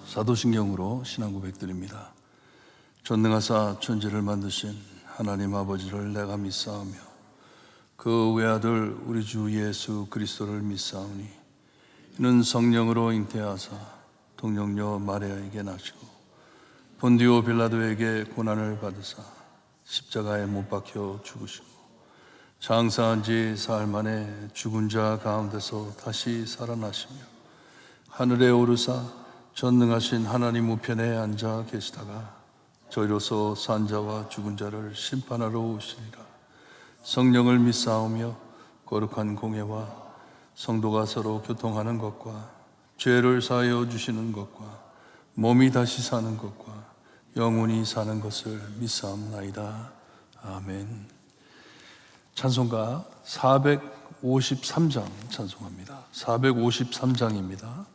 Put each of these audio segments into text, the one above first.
사도신경으로 신앙 고백드립니다. 전능하사 천지를 만드신 하나님 아버지를 내가 믿사오며 그 외아들 우리 주 예수 그리스도를 믿사오니 이는 성령으로 잉태하사 동정녀 마리아에게 나시고 본디오 빌라도에게 고난을 받으사 십자가에 못 박혀 죽으시고 장사한 지 사흘 만에 죽은 자 가운데서 다시 살아나시며 하늘에 오르사 전능하신 하나님 우편에 앉아 계시다가 저희로서 산 자와 죽은 자를 심판하러 오시리라. 성령을 믿사오며 거룩한 공회와 성도가 서로 교통하는 것과 죄를 사하여 주시는 것과 몸이 다시 사는 것과 영원히 사는 것을 믿사옵나이다. 아멘. 찬송가 453장 찬송합니다. 453장입니다.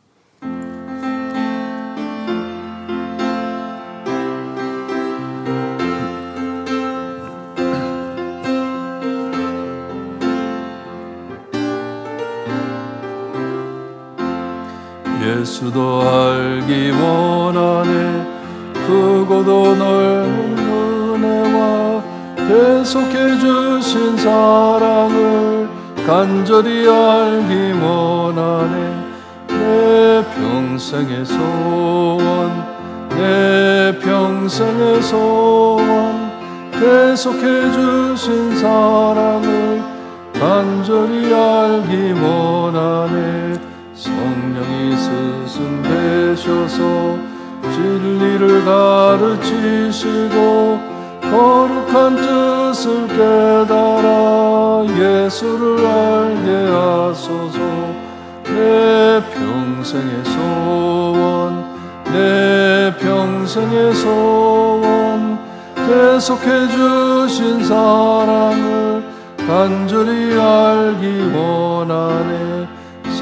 예수도 알기 원하네 크고도 넓은 은혜와 계속해 주신 사랑을 간절히 알기 원하네 내 평생의 소원 내 평생의 소원 계속해 주신 사랑을 간절히 알기 원하네 성령이 스승되셔서 진리를 가르치시고 거룩한 뜻을 깨달아 예수를 알게 하소서 내 평생의 소원 내 평생의 소원 계속해 주신 사랑을 간절히 알기 원하네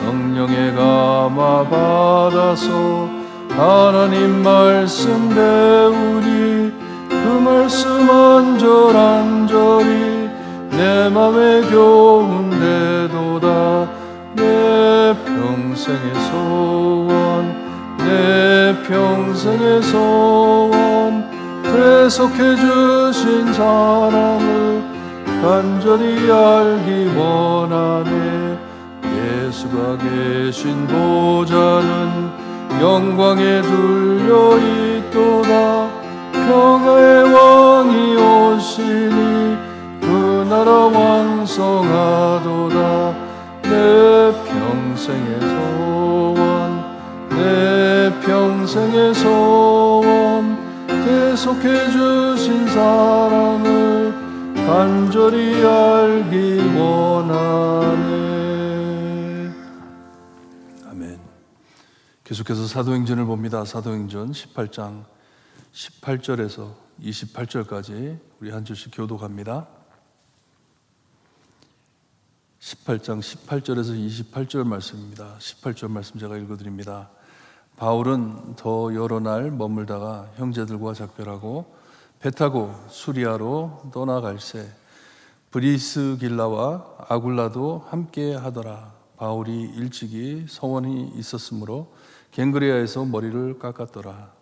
성령의 감화 받아서 하나님 말씀 배우니 그 말씀 안절안절히 내 맘에 교훈되도다 내 평생의 소원 내 평생의 소원 계속해 주신 사랑을 간절히 알기 원하네 예수가 계신 보좌는 영광에 둘려 있도다 평화의 왕이 오시니 그 나라 왕성하도다 내 평생의 소원 내 평생의 소원 계속해 주신 사랑을 간절히 알기 원하네. 계속해서 사도행전을 봅니다. 사도행전 18장 18절에서 28절까지 우리 한 절씩 교독합니다. 18장 18절에서 28절 말씀입니다. 18절 말씀 제가 읽어드립니다. 바울은 더 여러 날 머물다가 형제들과 작별하고 배 타고 수리아로 떠나갈새 브리스길라와 아굴라도 함께 하더라. 바울이 일찍이 서원이 있었으므로 갱그레아에서 머리를 깎았더라.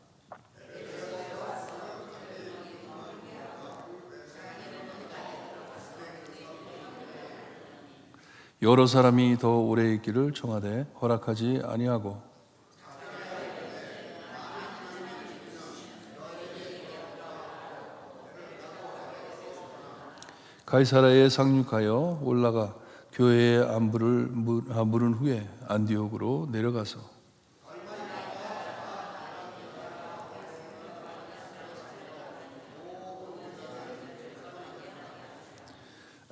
여러 사람이 더 오래 있기를 청하되 허락하지 아니하고 가이사랴에 상륙하여 올라가 교회의 안부를 물은 후에 안디옥으로 내려가서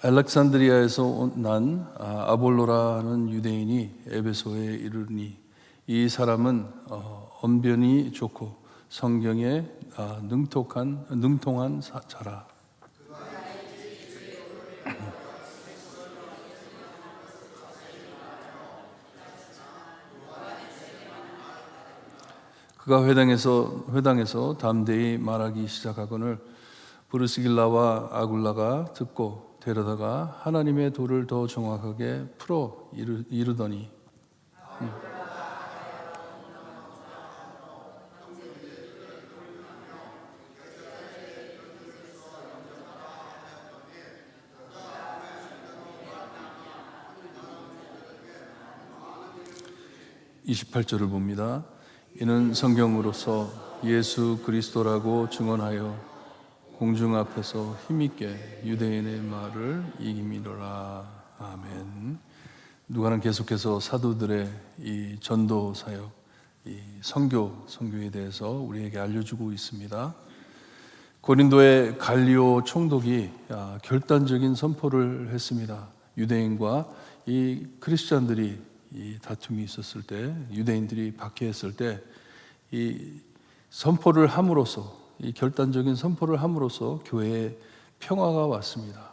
알렉산드리아에서 난 아볼로라는 유대인이 에베소에 이르니 이 사람은 언변이 좋고 성경에 능통한 자라. 그가 회당에서 담대히 말하기 시작하거늘 브르스길라와 아굴라가 듣고 데려다가 하나님의 도를 더 정확하게 풀어 이르더니 28절을 봅니다. 이는 성경으로서 예수 그리스도라고 증언하여 공중 앞에서 힘있게 유대인의 말을 이김이로라. 아멘. 누가는 계속해서 사도들의 이 전도 사역, 이 선교에 대해서 우리에게 알려주고 있습니다. 고린도의 갈리오 총독이 결단적인 선포를 했습니다. 유대인과 이 크리스찬들이 이 다툼이 있었을 때, 유대인들이 박해했을 때, 이 선포를 함으로써, 이 결단적인 선포를 함으로써 교회에 평화가 왔습니다.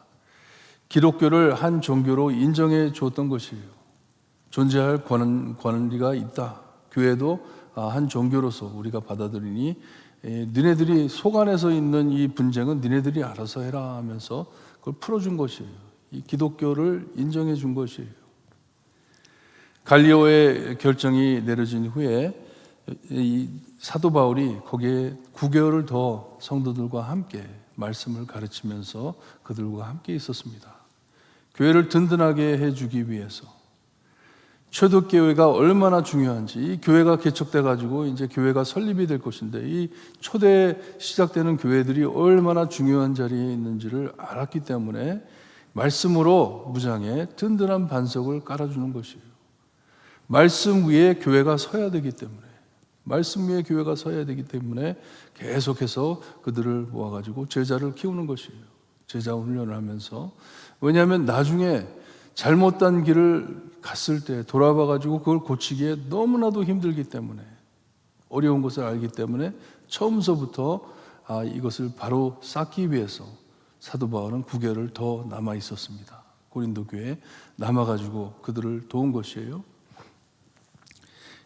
기독교를 한 종교로 인정해 줬던 것이에요. 존재할 권리가 있다. 교회도 한 종교로서 우리가 받아들이니 너네들이 속 안에서 있는 이 분쟁은 너네들이 알아서 해라 하면서 그걸 풀어준 것이에요. 이 기독교를 인정해 준 것이에요. 갈리오의 결정이 내려진 후에 이 사도 바울이 거기에 9개월을 더 성도들과 함께 말씀을 가르치면서 그들과 함께 있었습니다. 교회를 든든하게 해주기 위해서 초대교회가 얼마나 중요한지, 이 교회가 개척돼 가지고 이제 교회가 설립이 될 것인데 이 초대 시작되는 교회들이 얼마나 중요한 자리에 있는지를 알았기 때문에 말씀으로 무장해 든든한 반석을 깔아주는 것이에요. 말씀 위에 교회가 서야 되기 때문에, 말씀 위에 교회가 서야 되기 때문에 계속해서 그들을 모아가지고 제자를 키우는 것이에요. 제자 훈련을 하면서. 왜냐하면 나중에 잘못된 길을 갔을 때 돌아봐가지고 그걸 고치기에 너무나도 힘들기 때문에, 어려운 것을 알기 때문에 처음서부터 이것을 바로 쌓기 위해서 사도 바울은 9개월을 더 남아 있었습니다. 고린도 교회에 남아가지고 그들을 도운 것이에요.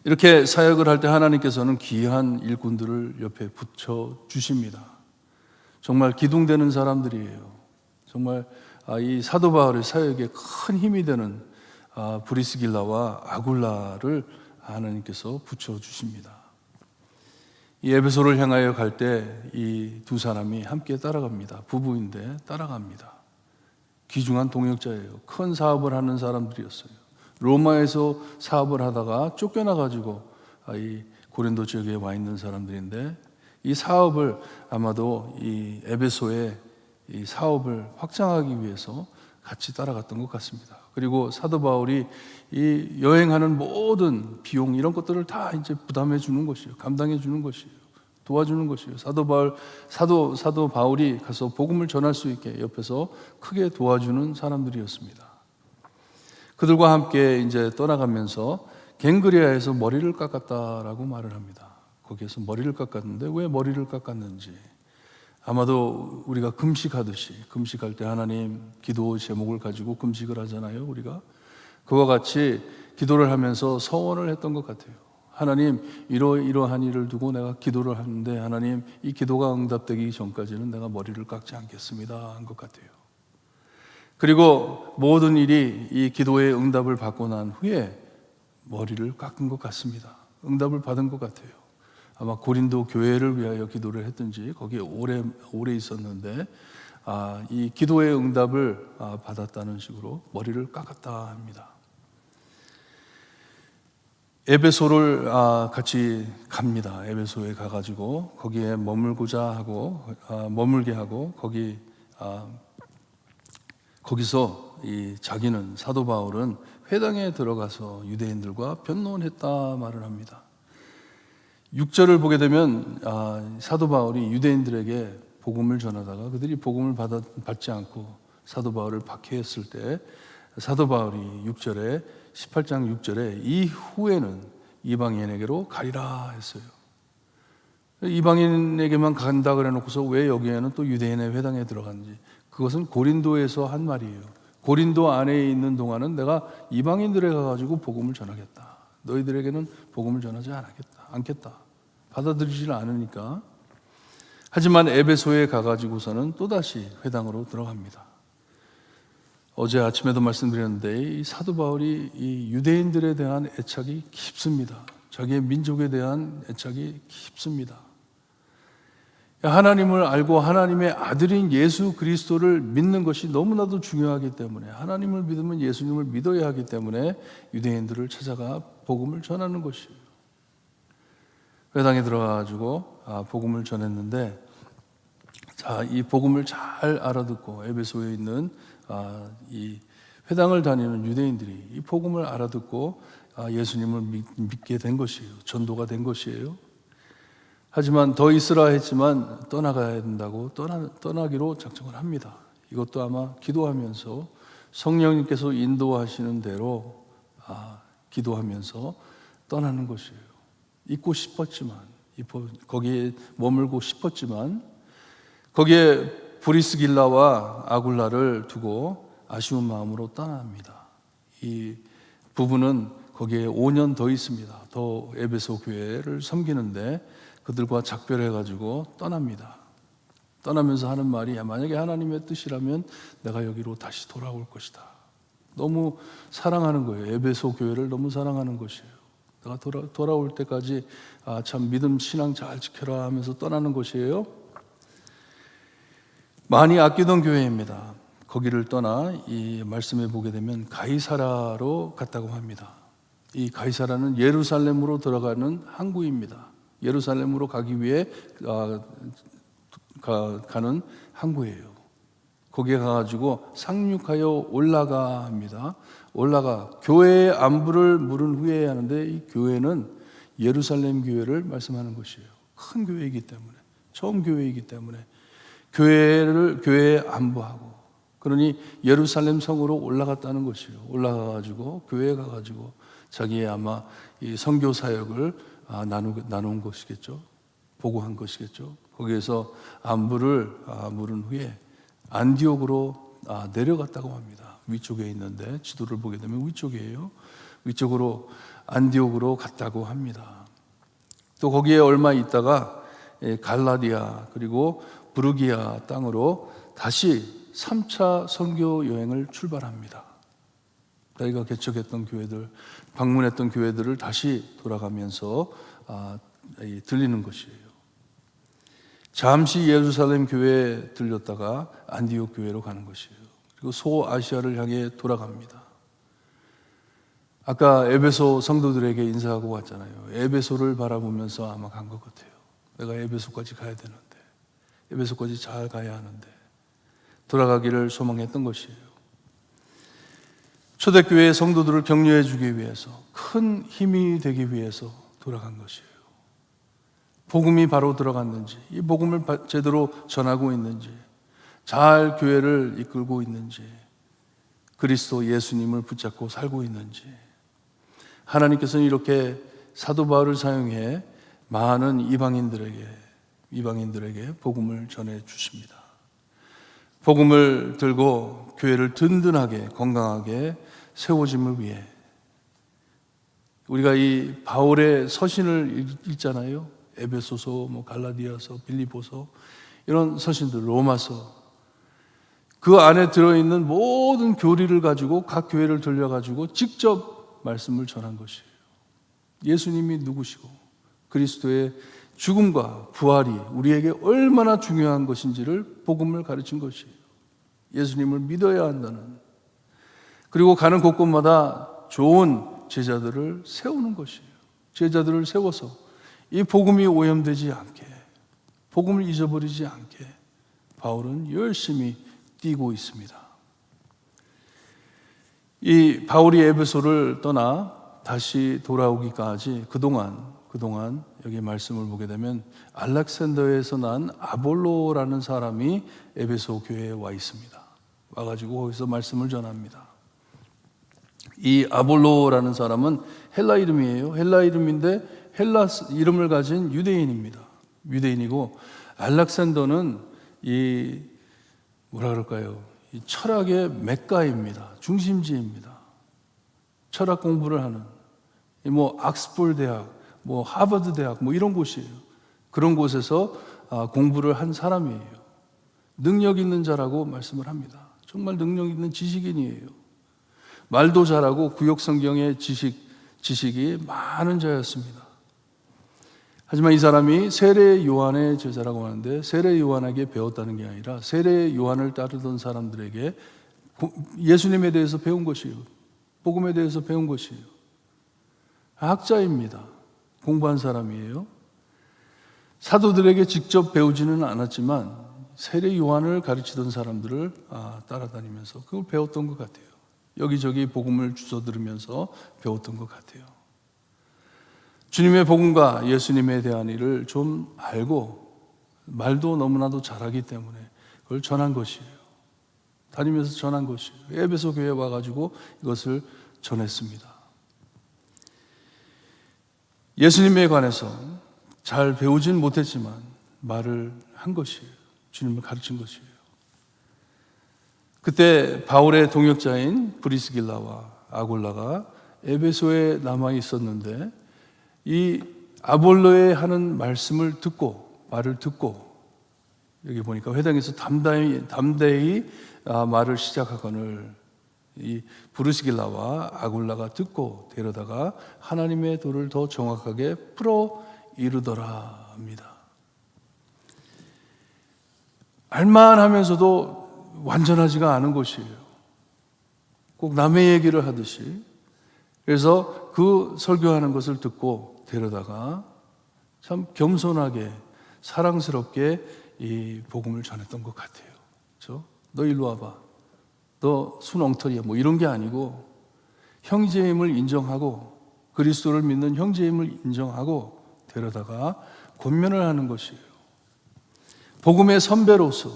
이렇게 사역을 할 때 하나님께서는 귀한 일꾼들을 옆에 붙여 주십니다. 정말 기둥되는 사람들이에요. 정말 이 사도 바울의 사역에 큰 힘이 되는 브리스길라와 아굴라를 하나님께서 붙여 주십니다. 이 에베소를 향하여 갈 때 이 두 사람이 함께 따라갑니다. 부부인데 따라갑니다. 귀중한 동역자예요. 큰 사업을 하는 사람들이었어요. 로마에서 사업을 하다가 쫓겨나가지고 이 고린도 지역에 와 있는 사람들인데, 이 사업을 아마도 이 에베소에 이 사업을 확장하기 위해서 같이 따라갔던 것 같습니다. 그리고 사도 바울이 이 여행하는 모든 비용 이런 것들을 다 이제 부담해 주는 것이에요. 감당해 주는 것이에요. 도와주는 것이에요. 사도 바울이 가서 복음을 전할 수 있게 옆에서 크게 도와주는 사람들이었습니다. 그들과 함께 이제 떠나가면서 갱그리아에서 머리를 깎았다라고 말을 합니다. 거기에서 머리를 깎았는데 왜 머리를 깎았는지, 아마도 우리가 금식하듯이, 금식할 때 하나님 기도 제목을 가지고 금식을 하잖아요. 우리가 그와 같이 기도를 하면서 서원을 했던 것 같아요. 하나님, 이러한 일을 두고 내가 기도를 하는데 하나님, 이 기도가 응답되기 전까지는 내가 머리를 깎지 않겠습니다 한 것 같아요. 그리고 모든 일이 이 기도의 응답을 받고 난 후에 머리를 깎은 것 같습니다. 응답을 받은 것 같아요. 아마 고린도 교회를 위하여 기도를 했든지 거기에 오래 있었는데 이 기도의 응답을 받았다는 식으로 머리를 깎았다 합니다. 에베소를 같이 갑니다. 에베소에 가가지고 거기에 머물게 하고 거기서 자기는, 사도 바울은 회당에 들어가서 유대인들과 변론했다 말을 합니다. 6절을 보게 되면 사도 바울이 유대인들에게 복음을 전하다가 그들이 복음을 받지 않고 사도 바울을 박해했을 때 사도 바울이 18장 6절에 이후에는 이방인에게로 가리라 했어요. 이방인에게만 간다 그래 놓고서 왜 여기에는 또 유대인의 회당에 들어갔는지, 그것은 고린도에서 한 말이에요. 고린도 안에 있는 동안은 내가 이방인들에 가가지고 복음을 전하겠다. 너희들에게는 복음을 전하지 않겠다. 받아들이질 않으니까. 하지만 에베소에 가가지고서는 또다시 회당으로 들어갑니다. 어제 아침에도 말씀드렸는데 이 사도 바울이 이 유대인들에 대한 애착이 깊습니다. 자기의 민족에 대한 애착이 깊습니다. 하나님을 알고 하나님의 아들인 예수 그리스도를 믿는 것이 너무나도 중요하기 때문에, 하나님을 믿으면 예수님을 믿어야 하기 때문에 유대인들을 찾아가 복음을 전하는 것이에요. 회당에 들어가가지고 복음을 전했는데, 자, 이 복음을 잘 알아듣고 에베소에 있는 이 회당을 다니는 유대인들이 이 복음을 알아듣고 예수님을 믿게 된 것이에요. 전도가 된 것이에요. 하지만 더 있으라 했지만 떠나가야 된다고 떠나기로 작정을 합니다. 이것도 아마 기도하면서 성령님께서 인도하시는 대로 기도하면서 떠나는 것이에요. 있고 싶었지만, 거기에 머물고 싶었지만, 거기에 브리스길라와 아굴라를 두고 아쉬운 마음으로 떠납니다. 이 부부는 거기에 5년 더 있습니다. 더 에베소 교회를 섬기는데 그들과 작별해가지고 떠납니다. 떠나면서 하는 말이, 만약에 하나님의 뜻이라면 내가 여기로 다시 돌아올 것이다. 너무 사랑하는 거예요. 에베소 교회를 너무 사랑하는 것이에요. 내가 돌아올 때까지 참 믿음 신앙 잘 지켜라 하면서 떠나는 것이에요. 많이 아끼던 교회입니다. 거기를 떠나 이 말씀에 보게 되면 가이사라로 갔다고 합니다. 이 가이사라는 예루살렘으로 들어가는 항구입니다. 예루살렘으로 가기 위해 가는 항구예요. 거기에 가가지고 상륙하여 올라가 합니다. 올라가 교회의 안부를 물은 후에 하는데, 이 교회는 예루살렘 교회를 말씀하는 것이에요. 큰 교회이기 때문에, 처음 교회이기 때문에 교회에 안부하고, 그러니 예루살렘 성으로 올라갔다는 것이에요. 올라가가지고 교회에 가가지고 자기의 아마 이 선교 사역을 나눈 것이겠죠. 보고한 것이겠죠. 거기에서 안부를 물은 후에 안디옥으로 내려갔다고 합니다. 위쪽에 있는데 지도를 보게 되면 위쪽이에요. 위쪽으로 안디옥으로 갔다고 합니다. 또 거기에 얼마 있다가 갈라디아 그리고 부르기아 땅으로 다시 3차 선교 여행을 출발합니다. 자기가 개척했던 교회들, 방문했던 교회들을 다시 돌아가면서 들리는 것이에요. 잠시 예루살렘 교회에 들렸다가 안디옥 교회로 가는 것이에요. 그리고 소아시아를 향해 돌아갑니다. 아까 에베소 성도들에게 인사하고 왔잖아요. 에베소를 바라보면서 아마 간 것 같아요. 내가 에베소까지 가야 되는데, 에베소까지 잘 가야 하는데, 돌아가기를 소망했던 것이에요. 초대교회의 성도들을 격려해 주기 위해서, 큰 힘이 되기 위해서 돌아간 것이에요. 복음이 바로 들어갔는지, 이 복음을 제대로 전하고 있는지, 잘 교회를 이끌고 있는지, 그리스도 예수님을 붙잡고 살고 있는지, 하나님께서는 이렇게 사도 바울을 사용해 많은 이방인들에게 복음을 전해 주십니다. 복음을 들고 교회를 든든하게 건강하게 세워짐을 위해 우리가 이 바울의 서신을 읽잖아요. 에베소서, 갈라디아서, 빌립보서, 이런 서신들, 로마서, 그 안에 들어있는 모든 교리를 가지고 각 교회를 들려가지고 직접 말씀을 전한 것이에요. 예수님이 누구시고 그리스도의 죽음과 부활이 우리에게 얼마나 중요한 것인지를 복음을 가르친 것이에요. 예수님을 믿어야 한다는, 그리고 가는 곳곳마다 좋은 제자들을 세우는 것이에요. 제자들을 세워서 이 복음이 오염되지 않게, 복음을 잊어버리지 않게 바울은 열심히 뛰고 있습니다. 이 바울이 에베소를 떠나 다시 돌아오기까지 그동안 여기 말씀을 보게 되면 알렉산더에서 난 아볼로라는 사람이 에베소 교회에 와 있습니다. 와가지고 거기서 말씀을 전합니다. 이 아볼로라는 사람은 헬라 이름이에요. 헬라 이름인데 헬라 이름을 가진 유대인입니다. 유대인이고, 알렉산더는 이 철학의 멕가입니다. 중심지입니다. 철학 공부를 하는 옥스퍼드 대학, 하버드 대학 이런 곳이에요. 그런 곳에서 공부를 한 사람이에요. 능력 있는 자라고 말씀을 합니다. 정말 능력 있는 지식인이에요. 말도 잘하고 구약 성경의 지식이 많은 자였습니다. 하지만 이 사람이 세례 요한의 제자라고 하는데 세례 요한에게 배웠다는 게 아니라 세례 요한을 따르던 사람들에게 예수님에 대해서 배운 것이에요. 복음에 대해서 배운 것이에요. 학자입니다. 공부한 사람이에요. 사도들에게 직접 배우지는 않았지만 세례 요한을 가르치던 사람들을 따라다니면서 그걸 배웠던 것 같아요. 여기저기 복음을 주워 들으면서 배웠던 것 같아요. 주님의 복음과 예수님에 대한 일을 좀 알고 말도 너무나도 잘하기 때문에 그걸 전한 것이에요. 다니면서 전한 것이에요. 에베소 교회에 와가지고 이것을 전했습니다. 예수님에 관해서 잘 배우진 못했지만 말을 한 것이에요. 주님을 가르친 것이에요. 그때 바울의 동역자인 브리스길라와 아골라가 에베소에 남아 있었는데 이 아볼로의 하는 말씀을 듣고 말을 듣고 여기 보니까 회당에서 담대히 말을 시작하거늘 이 브리스길라와 아골라가 듣고 데려다가 하나님의 도를 더 정확하게 풀어 이루더라 합니다. 알만하면서도 완전하지가 않은 것이에요. 꼭 남의 얘기를 하듯이. 그래서 그 설교하는 것을 듣고 데려다가 참 겸손하게 사랑스럽게 이 복음을 전했던 것 같아요. 그렇죠? 너 일로 와봐. 너 순엉터리야. 뭐 이런 게 아니고 형제임을 인정하고 그리스도를 믿는 형제임을 인정하고 데려다가 권면을 하는 것이에요. 복음의 선배로서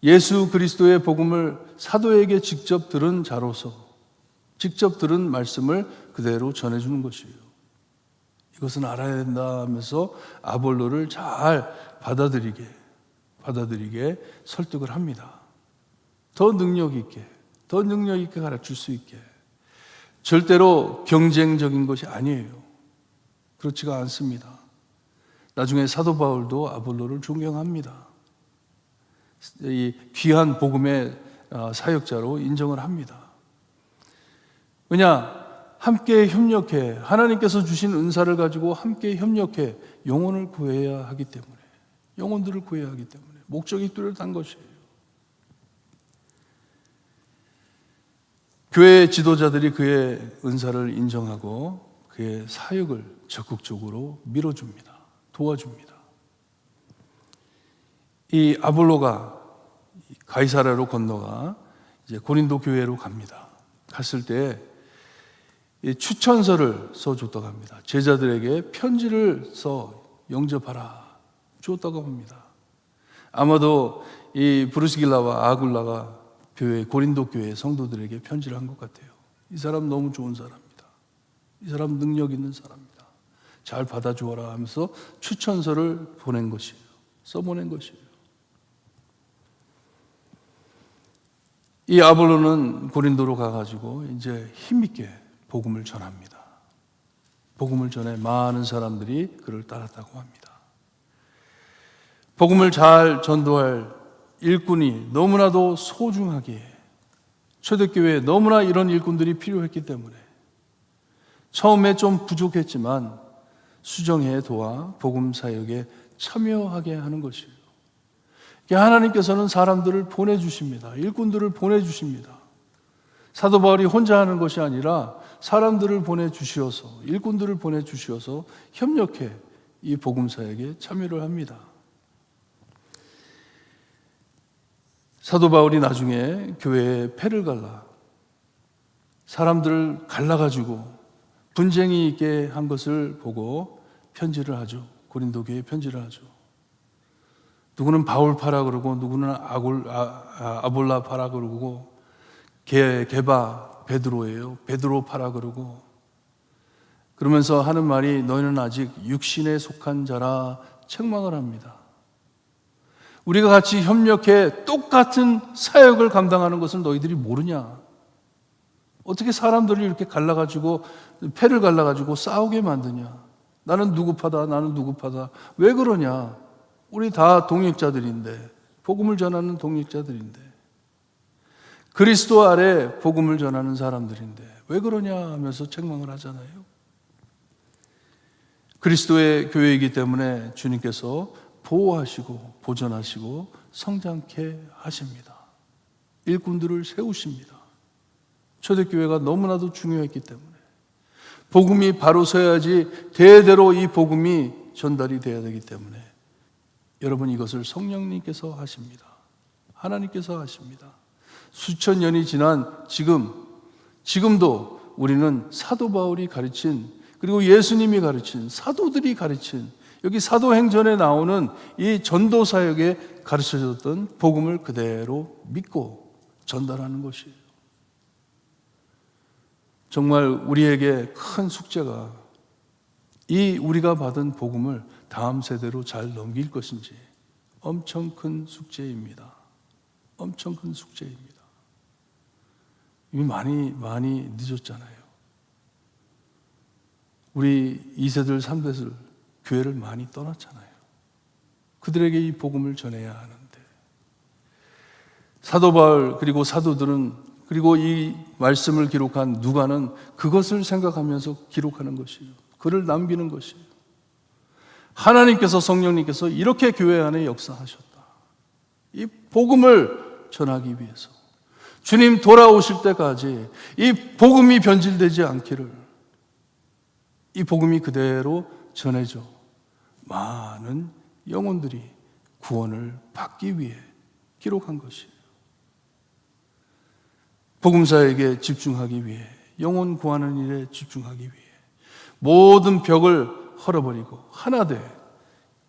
예수 그리스도의 복음을 사도에게 직접 들은 자로서 직접 들은 말씀을 그대로 전해주는 것이에요. 이것은 알아야 된다 하면서 아볼로를 잘 받아들이게 설득을 합니다. 더 능력 있게 가르칠 수 있게. 절대로 경쟁적인 것이 아니에요. 그렇지가 않습니다. 나중에 사도 바울도 아볼로를 존경합니다. 이 귀한 복음의 사역자로 인정을 합니다. 왜냐? 함께 협력해 하나님께서 주신 은사를 가지고 함께 협력해 영혼을 구해야 하기 때문에 영혼들을 구해야 하기 때문에 목적이 뚜렷한 것이에요. 교회 지도자들이 그의 은사를 인정하고 그의 사역을 적극적으로 밀어줍니다. 도와줍니다. 이 아볼로가 가이사랴로 건너가 이제 고린도 교회로 갑니다. 갔을 때 추천서를 써줬다고 합니다. 제자들에게 편지를 써 영접하라 줬다고 합니다. 아마도 이 브루스길라와 아굴라가 고린도 교회 성도들에게 편지를 한 것 같아요. 이 사람 너무 좋은 사람이다. 이 사람 능력 있는 사람이다. 잘 받아주어라 하면서 추천서를 보낸 것이에요. 써보낸 것이에요. 이 아볼로는 고린도로 가가지고 이제 힘있게 복음을 전합니다. 복음을 전해 많은 사람들이 그를 따랐다고 합니다. 복음을 잘 전도할 일꾼이 너무나도 소중하기에 초대교회에 너무나 이런 일꾼들이 필요했기 때문에 처음에 좀 부족했지만 수정해 도와 복음 사역에 참여하게 하는 것이에요. 하나님께서는 사람들을 보내주십니다. 일꾼들을 보내주십니다. 사도 바울이 혼자 하는 것이 아니라 사람들을 보내주시어서 일꾼들을 보내주시어서 협력해 이 복음 사역에 참여를 합니다. 사도 바울이 나중에 교회에 패를 갈라 사람들을 갈라가지고 분쟁이 있게 한 것을 보고 편지를 하죠. 고린도 교회에 편지를 하죠. 누구는 바울파라 그러고 누구는 아볼라파라 그러고 게바 베드로예요. 베드로파라 그러고 그러면서 하는 말이 너희는 아직 육신에 속한 자라 책망을 합니다. 우리가 같이 협력해 똑같은 사역을 감당하는 것을 너희들이 모르냐? 어떻게 사람들을 이렇게 갈라가지고 패를 갈라가지고 싸우게 만드냐? 나는 누구 파다, 나는 누구 파다. 왜 그러냐? 우리 다 동역자들인데, 복음을 전하는 동역자들인데, 그리스도 아래 복음을 전하는 사람들인데 왜 그러냐 하면서 책망을 하잖아요. 그리스도의 교회이기 때문에 주님께서 보호하시고 보존하시고 성장케 하십니다. 일꾼들을 세우십니다. 초대교회가 너무나도 중요했기 때문에 복음이 바로 서야지 대대로 이 복음이 전달이 되어야 되기 때문에 여러분, 이것을 성령님께서 하십니다. 하나님께서 하십니다. 수천 년이 지난 지금도 우리는 사도 바울이 가르친, 그리고 예수님이 가르친, 사도들이 가르친, 여기 사도행전에 나오는 이 전도 사역에 가르쳐졌던 복음을 그대로 믿고 전달하는 것이에요. 정말 우리에게 큰 숙제가 이 우리가 받은 복음을 다음 세대로 잘 넘길 것인지 엄청 큰 숙제입니다. 엄청 큰 숙제입니다. 이미 많이 늦었잖아요. 우리 2세들, 3세들 교회를 많이 떠났잖아요. 그들에게 이 복음을 전해야 하는데 사도 바울 그리고 사도들은, 그리고 이 말씀을 기록한 누가는 그것을 생각하면서 기록하는 것이에요. 글을 남기는 것이에요. 하나님께서, 성령님께서 이렇게 교회 안에 역사하셨다. 이 복음을 전하기 위해서 주님 돌아오실 때까지 이 복음이 변질되지 않기를, 이 복음이 그대로 전해져 많은 영혼들이 구원을 받기 위해 기록한 것이에요. 복음사에게 집중하기 위해, 영혼 구하는 일에 집중하기 위해 모든 벽을 헐어버리고 하나 돼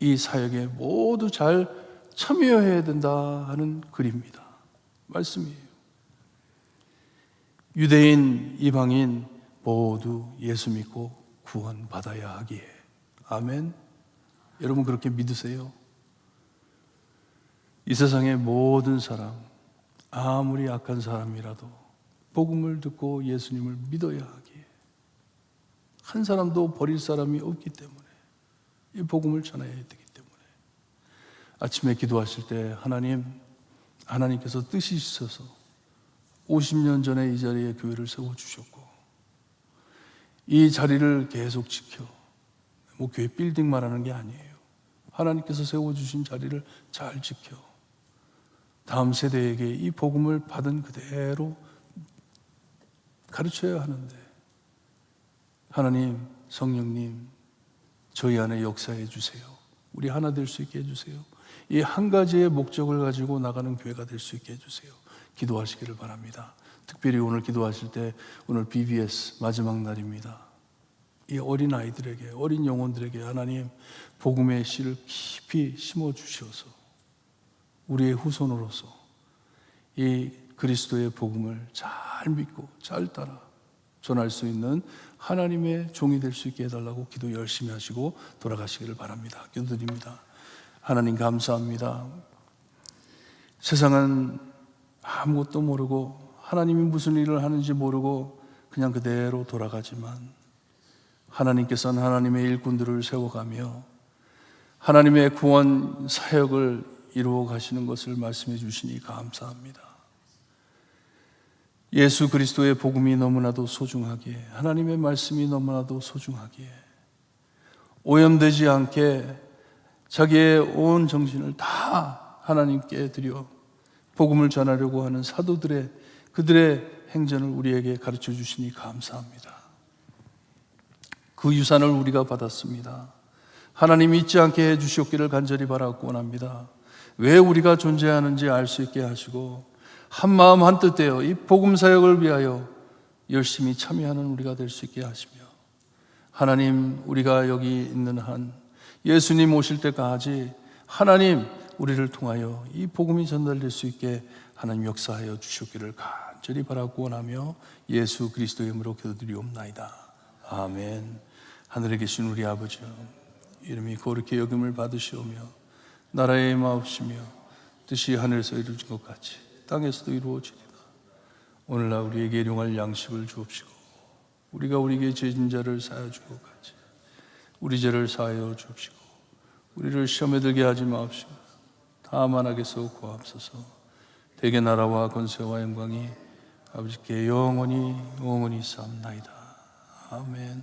이 사역에 모두 잘 참여해야 된다 하는 글입니다. 말씀이에요. 유대인, 이방인 모두 예수 믿고 구원받아야 하기에. 아멘. 여러분 그렇게 믿으세요? 이 세상의 모든 사람, 아무리 악한 사람이라도 복음을 듣고 예수님을 믿어야 하기에, 한 사람도 버릴 사람이 없기 때문에 이 복음을 전해야 되기 때문에 아침에 기도하실 때 하나님께서 뜻이 있어서 50년 전에 이 자리에 교회를 세워주셨고 이 자리를 계속 지켜, 교회 빌딩 말하는 게 아니에요. 하나님께서 세워주신 자리를 잘 지켜 다음 세대에게 이 복음을 받은 그대로 가르쳐야 하는데, 하나님, 성령님 저희 안에 역사해 주세요. 우리 하나 될 수 있게 해주세요. 이 한 가지의 목적을 가지고 나가는 교회가 될 수 있게 해주세요. 기도하시기를 바랍니다. 특별히 오늘 기도하실 때, 오늘 BBS 마지막 날입니다. 이 어린 아이들에게, 어린 영혼들에게 하나님 복음의 씨를 깊이 심어 주셔서 우리의 후손으로서 이 그리스도의 복음을 잘 믿고 잘 따라 전할 수 있는 하나님의 종이 될 수 있게 해달라고 기도 열심히 하시고 돌아가시기를 바랍니다. 기도드립니다. 하나님 감사합니다. 세상은 아무것도 모르고 하나님이 무슨 일을 하는지 모르고 그냥 그대로 돌아가지만 하나님께서는 하나님의 일꾼들을 세워가며 하나님의 구원 사역을 이루어 가시는 것을 말씀해 주시니 감사합니다. 예수 그리스도의 복음이 너무나도 소중하기에, 하나님의 말씀이 너무나도 소중하기에 오염되지 않게 자기의 온 정신을 다 하나님께 드려 복음을 전하려고 하는 사도들의 그들의 행전을 우리에게 가르쳐 주시니 감사합니다. 그 유산을 우리가 받았습니다. 하나님 잊지 않게 해 주시옵기를 간절히 바라고 원합니다. 왜 우리가 존재하는지 알 수 있게 하시고 한마음 한뜻 되어 이 복음 사역을 위하여 열심히 참여하는 우리가 될 수 있게 하시며, 하나님 우리가 여기 있는 한 예수님 오실 때까지 하나님 우리를 통하여 이 복음이 전달될 수 있게 하나님 역사하여 주시기를 간절히 바라고 원하며 예수 그리스도의 이름으로 기도드리옵나이다. 아멘. 하늘에 계신 우리 아버지, 이름이 거룩히 여김을 받으시오며 나라의 임하옵시며 뜻이 하늘에서 이루어진 것 같이 땅에서도 이루어지리다. 오늘날 우리에게 일용할 양식을 주옵시고 우리가 우리에게 죄진 자를 사하여 준 것 같이 우리 죄를 사하여 주옵시고 우리를 시험에 들게 하지 마옵시고 다만 악에서 구하옵소서. 대개 나라와 권세와 영광이 아버지께 영원히 영원히 쌓옵나이다. 아멘.